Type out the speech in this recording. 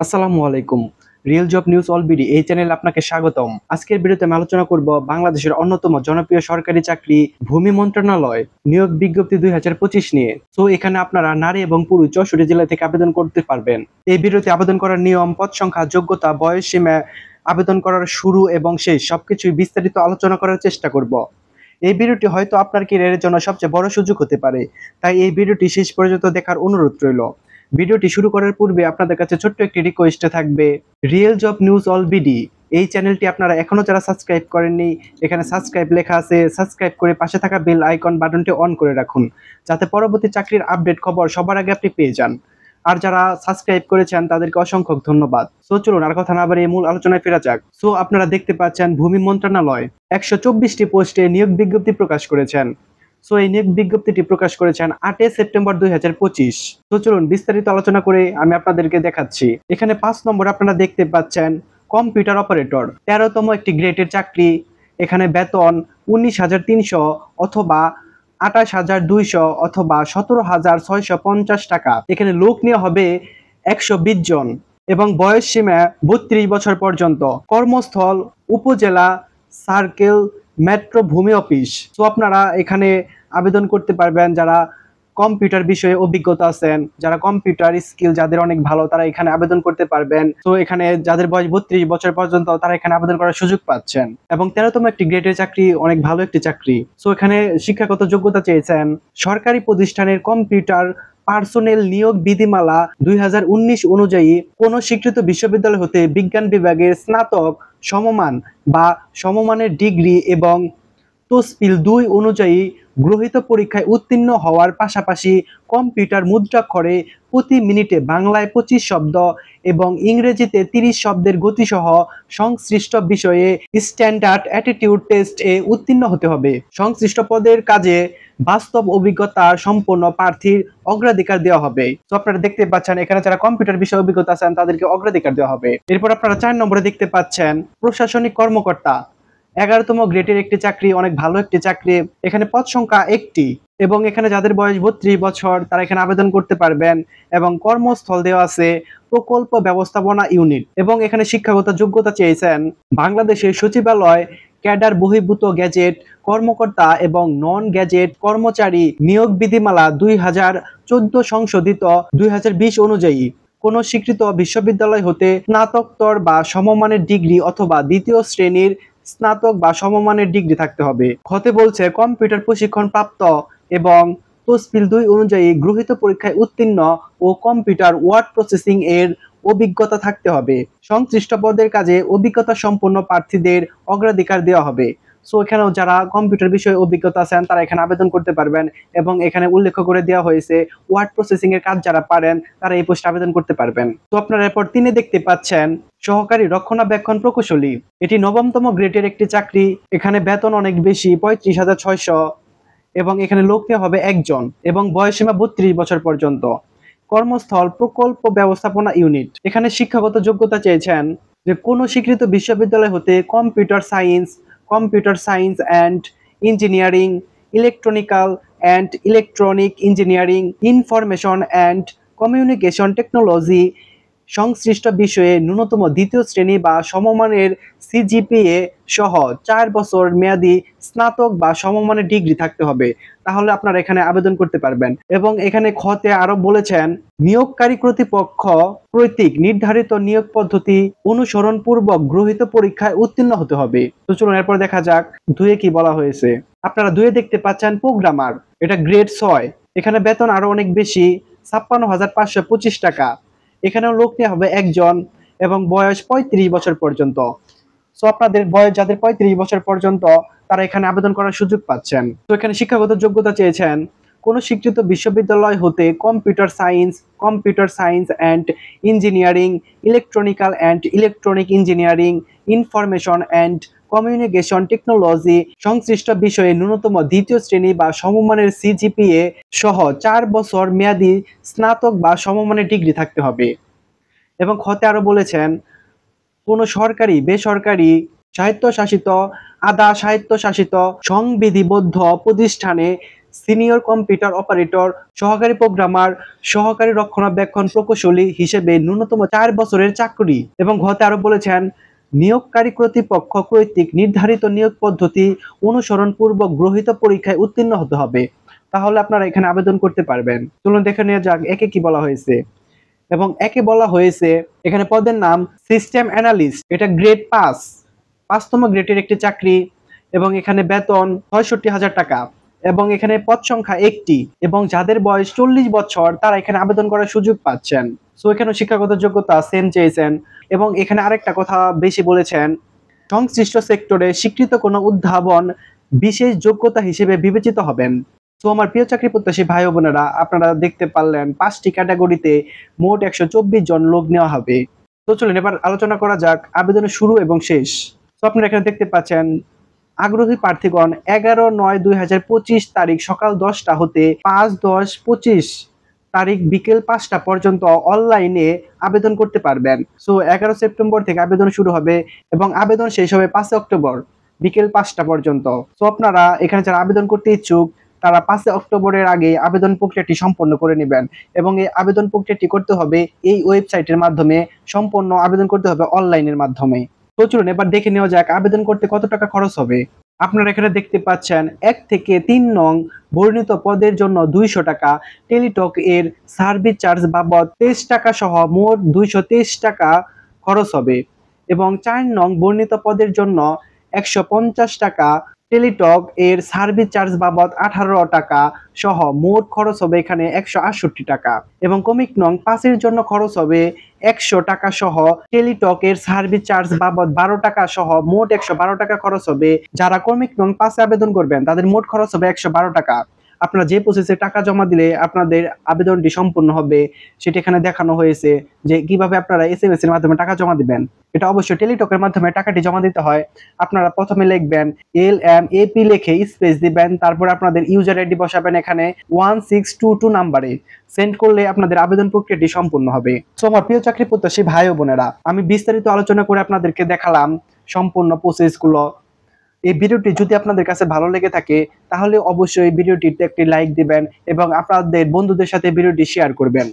আসসালামু আলাইকুম। Real job news all BD এই চ্যানেলে আপনাকে স্বাগতম। আজকের ভিডিওতে আমি আলোচনা করব বাংলাদেশের অন্যতম জনপ্রিয় সরকারি চাকরি ভূমি মন্ত্রণালয় নিয়োগ বিজ্ঞপ্তি 2025 নিয়ে। সো এখানে আপনারা নারী এবং পুরুষ 64 জেলা থেকে আবেদন করতে পারবেন। এই ভিডিওতে আবেদন করার নিয়ম, পদ সংখ্যা, যোগ্যতা, বয়স সীমা, আবেদন করার শুরু এবং শেষ সবকিছুই বিস্তারিত আলোচনা করার চেষ্টা করব। এই ভিডিওটি হয়তো আপনার ক্যারিয়ারের জন্য সবচেয়ে বড় সুযোগ হতে পারে, তাই এই ভিডিওটি শেষ পর্যন্ত দেখার অনুরোধ রইল। ভিডিওটি শুরু করার পূর্বে আপনাদের কাছে ছোট্ট একটি রিকোয়েস্ট থাকবে, real job news all BD এই চ্যানেলটি আপনারা এখনো যারা সাবস্ক্রাইব করেননি, এখানে সাবস্ক্রাইব লেখা আছে, সাবস্ক্রাইব করে পাশে থাকা বেল আইকন বাটনটি অন করে রাখুন, যাতে পরবর্তী চাকরির আপডেট খবর সবার আগে আপনি পেয়ে যান। আর যারা সাবস্ক্রাইব করেছেন তাদেরকে অসংখ্য ধন্যবাদ। সো চলুন আর কথা না বাড়িয়ে মূল আলোচনায় ফেরা যাক। সো আপনারা দেখতে পাচ্ছেন ভূমি মন্ত্রণালয় 124টি পোস্টে নিয়োগ বিজ্ঞপ্তি প্রকাশ করেছেন। সো এই নিয়োগ বিজ্ঞপ্তিটি প্রকাশ করেছেন 8 সেপ্টেম্বর 2025। তো চলুন বিস্তারিত আলোচনা করে আমি আপনাদেরকে দেখাচ্ছি। এখানে 5 নম্বরে আপনারা দেখতে পাচ্ছেন কম্পিউটার অপারেটর, 13তম একটি গ্রেডের চাকরি। এখানে বেতন 19,300 অথবা 28,200 অথবা 17,650 টাকা। এখানে লোক নেওয়া হবে 120 জন এবং বয়স সীমা 32 বছর পর্যন্ত। কর্মস্থল উপজেলা সার্কেল মেট্রো ভূমি অফিস। তো আপনারা এখানে আবেদন করতে পারবেন যারা কম্পিউটার বিষয়ে অভিজ্ঞতা আছেন, যারা কম্পিউটার স্কিল যাদের অনেক ভালো, তারা এখানে আবেদন করতে পারবেন। তো এখানে যাদের বয়স 32 বছর পর্যন্ত তারা এখানে আবেদন করার সুযোগ পাচ্ছেন এবং 13তম একটি গ্রেডের চাকরি, অনেক ভালো একটি চাকরি। তো এখানে শিক্ষাগত যোগ্যতা চেয়েছেন সরকারি প্রতিষ্ঠানের কম্পিউটার পার্সোনেল নিয়োগ বিধিমালা 2019 অনুযায়ী কোন স্বীকৃত বিশ্ববিদ্যালয় হতে বিজ্ঞান বিভাগের স্নাতক সমমান বা সমমানের ডিগ্রি এবং তসপিল 2 অনুযায়ী গ্রহীত পরীক্ষায় উত্তীর্ণ হওয়ার পাশাপাশি কম্পিউটার মুদ্রাক্ষরে প্রতি মিনিটে বাংলায় 25 শব্দ এবং ইংরেজিতে 30 শব্দের গতিসহ সংশ্লিষ্ট বিষয়ে স্ট্যান্ডার্ড অ্যাটিটিউড টেস্ট এ উত্তীর্ণ হতে হবে। সংশ্লিষ্ট পদের কাজে বাস্তব অভিজ্ঞতা সম্পন্ন প্রার্থীর অগ্রাধিকার দেওয়া হবে। তো আপনারা দেখতে পাচ্ছেন এখানে যারা কম্পিউটার বিষয়ে অভিজ্ঞতা আছেন তাদেরকে অগ্রাধিকার দেওয়া হবে। এরপর আপনারা 4 নম্বরে দেখতে পাচ্ছেন প্রশাসনিক কর্মকর্তা, 11তম গ্রেডের একটি চাকরি, অনেক ভালো একটি চাকরি। এখানে পদ সংখ্যা 1টি এবং এখানে যাদের বয়স 32 বছর তারা এখানে আবেদন করতে পারবেন এবং কর্মস্থল দেওয়া আছে প্রকল্প ব্যবস্থাপনা ইউনিট এবং এখানে শিক্ষাগত যোগ্যতা চেয়েছেন বাংলাদেশের সচিবালয় ক্যাডার বহির্ভূত গ্যাজেট কর্মকর্তা এবং নন গ্যাজেট কর্মচারী নিয়োগ বিধিমালা 2014 সংশোধিত 2020 অনুযায়ী কোন স্বীকৃত বিশ্ববিদ্যালয় হতে স্নাতকোত্তর বা সমমানের ডিগ্রি অথবা দ্বিতীয় শ্রেণীর স্নাতক বা সমমানের ডিগ্রি থাকতে হবে। খতে বলছে কম্পিউটার প্রশিক্ষণ প্রাপ্ত এবং তসপিল 2 অনুযায়ী গৃহীত পরীক্ষায় উত্তীর্ণ ও কম্পিউটার ওয়ার্ড প্রসেসিং এর অভিজ্ঞতা থাকতে হবে। সংশ্লিষ্ট পদের কাজে অভিজ্ঞতা সম্পন্ন প্রার্থীদের অগ্রাধিকার দেওয়া হবে। সো এখানেও যারা কম্পিউটার বিষয়ে অভিজ্ঞতা আছেন তারা এখানে আবেদন করতে পারবেন এবং এখানে উল্লেখ করে দেওয়া হয়েছে ওয়ার্ড প্রসেসিং এর কাজ যারা পারেন তারা এই পোস্টে আবেদন করতে পারবেন। তো আপনারা এরপর 3 দেখতে পাচ্ছেন সহকারী রক্ষণাবেক্ষণ প্রকৌশলী, এটি 9তম গ্রেডের একটি চাকরি। এখানে বেতন অনেক বেশি, 35,600 এবং এখানে লোক নেওয়া হবে 1 জন এবং বয়সসীমা 32 বছর পর্যন্ত। কর্মস্থল প্রকল্প ব্যবস্থাপনা ইউনিট। এখানে শিক্ষাগত যোগ্যতা চেয়েছেন যে কোন স্বীকৃত বিশ্ববিদ্যালয় হতে computer science and engineering, electronical and electronic engineering, information and communication technology সংশ্লিষ্ট বিষয়ে ন্যূনতম দ্বিতীয় শ্রেণী বা সমমানের সিজিপিএ সহ 4 বছর মেয়াদী স্নাতক বা সমমানের ডিগ্রি থাকতে হবে, তাহলে আপনারা এখানে আবেদন করতে পারবেন। এবং এখানে খতে আরো বলেছেন নিয়োগকারী কর্তৃপক্ষ কর্তৃক নির্ধারিত নিয়োগ পদ্ধতি অনুসরণ পূর্বক গৃহীত পরীক্ষায় উত্তীর্ণ হতে হবে। তো চলুন এরপর দেখা যাক 2 কি বলা হয়েছে। আপনারা 2 দেখতে পাচ্ছেন প্রোগ্রামার, এটা গ্রেড 6। এখানে বেতন আরো অনেক বেশি, 56,525 টাকা। এখানেও লোক নেওয়া হবে 1 জন এবং বয়স 35 বছর পর্যন্ত। সো আপনাদের বয়স যাদের 35 বছর পর্যন্ত তারা এখানে আবেদন করার সুযোগ পাচ্ছেন। তো এখানে শিক্ষাগত যোগ্যতা চেয়েছেন কোন স্বীকৃত বিশ্ববিদ্যালয় হতে computer science and engineering, electronical and electronic engineering, information and communication technology সংশ্লিষ্ট বিষয়ে ন্যূনতম দ্বিতীয় শ্রেণী বা সমমানের সিজিপিএ সহ 4 বছর মেয়াদী স্নাতক বা সমমানের ডিগ্রি থাকতে হবে। এবং খতে আরো বলেছেন কোন সরকারি, বেসরকারি, স্বায়ত্তশাসিত, আধা স্বায়ত্তশাসিত সংবিধিবদ্ধ প্রতিষ্ঠানে সিনিয়র কম্পিউটার অপারেটর, সহকারী প্রোগ্রামার, সহকারী রক্ষণাবেক্ষণ প্রকৌশলী হিসেবে ন্যূনতম 4 বছরের চাকরি। এবং ঘতে আরো বলেছেন নিয়োগকারী কর্তৃপক্ষ কর্তৃক নির্ধারিত নিয়োগ পদ্ধতি অনুসরণ পূর্বক গ্রহীত পরীক্ষায় উত্তীর্ণ হতে হবে, তাহলে আপনারা এখানে আবেদন করতে পারবেন। চলুন দেখে নেওয়া যাক একে কি বলা হয়েছে। এবং একে বলা হয়েছে এখানে পদের নাম সিস্টেম অ্যানালিস্ট, এটা গ্রেড 5তম গ্রেডের একটি চাকরি। এবং এখানে বেতন ৬৬,০০০ টাকা। এবং এখানে পদ সংখ্যা 1টি এবং যাদের বয়স 40 বছর তারা এখানে আবেদন করার সুযোগ পাচ্ছেন। সো এখানে শিক্ষাগত যোগ্যতা সেম চেয়েছেন। এবং এখানে আরেকটা কথা বেশি বলেছেন, সংশ্লিষ্ট সেক্টরে স্বীকৃত কোনো উদ্ভাবন বিশেষ যোগ্যতা হিসেবে বিবেচিত হবেন। তো আমার প্রিয় চাকরি প্রত্যাশী ভাই ও বোনেরা, আপনারা দেখতে পারলেন 5টি ক্যাটাগরিতে মোট 124 জন লোক নেওয়া হবে। তো চলুন এবার আলোচনা করা যাক আবেদনের শুরু এবং শেষ। তো আপনারা এখানে দেখতে পাচ্ছেন আগ্রহী প্রার্থীগণ 11/9/2025 তারিখ সকাল 10টা হতে 5/10/25 তারিখ বিকেল 5টা পর্যন্ত অনলাইনে আবেদন করতে পারবেন। সো 11 সেপ্টেম্বর থেকে আবেদন শুরু হবে এবং আবেদন শেষ হবে 5 অক্টোবর বিকেল 5টা পর্যন্ত। সো আপনারা এখানে যারা আবেদন করতে ইচ্ছুক তারা 5 অক্টোবরের আগে আবেদন প্রক্রিয়াটি সম্পন্ন করে নেবেন। এবং এই আবেদন প্রক্রিয়াটি করতে হবে এই ওয়েবসাইটের মাধ্যমে, সম্পূর্ণ আবেদন করতে হবে অনলাইনের মাধ্যমে। তো চলুন এবার দেখে নেওয়া যাক আবেদন করতে কত টাকা খরচ হবে। আপনারা এখানে দেখতে পাচ্ছেন 1 থেকে 3 নং বর্ণিত পদের জন্য 200 টাকা, টেলিটক এর সার্ভিস চার্জ বাবদ 23 টাকা সহ মোট 223 টাকা খরচ হবে। এবং 4 নং বর্ণিত পদের জন্য 150 টাকা, টেলিটক এর সার্ভিস চার্জ বাবদ 18 টাকা সহ মোট খরচ হবে এখানে 168 টাকা। এবং ক্রমিক নং 5 এর জন্য খরচ হবে 100 টাকা সহ টেলিটক এর সার্ভিস চার্জ বাবদ 12 টাকা সহ মোট 112 টাকা খরচ হবে। যারা ক্রমিক নং 5 এ আবেদন করবেন তাদের মোট খরচ হবে 112 টাকা। আপনারা যে প্রসেসে টাকা জমা দিলে আপনাদের আবেদনটি সম্পূর্ণ হবে সেটা এখানে দেখানো হয়েছে, যে কিভাবে আপনারা এসএমএস এর মাধ্যমে টাকা জমা দিবেন। এটা অবশ্যই টেলিটকের মাধ্যমে টাকাটি জমা দিতে হয়। আপনারা প্রথমে লিখবেন LMAP লিখে স্পেস দিবেন, তারপর আপনাদের ইউজার আইডি বসাবেন এখানে 1622 নাম্বারে সেন্ড করলে আপনাদের আবেদন প্রক্রিয়াটি সম্পূর্ণ হবে। সো আমার প্রিয় চাকরি প্রত্যাশী ভাই ও বোনেরা, আমি বিস্তারিত আলোচনা করে আপনাদেরকে দেখালাম সম্পূর্ণ প্রসেসগুলো। এই ভিডিওটি যদি আপনাদের কাছে ভালো লেগে থাকে তাহলে অবশ্যই ভিডিওটিতে একটি লাইক দিবেন এবং আপনাদের বন্ধুদের সাথে ভিডিওটি শেয়ার করবেন।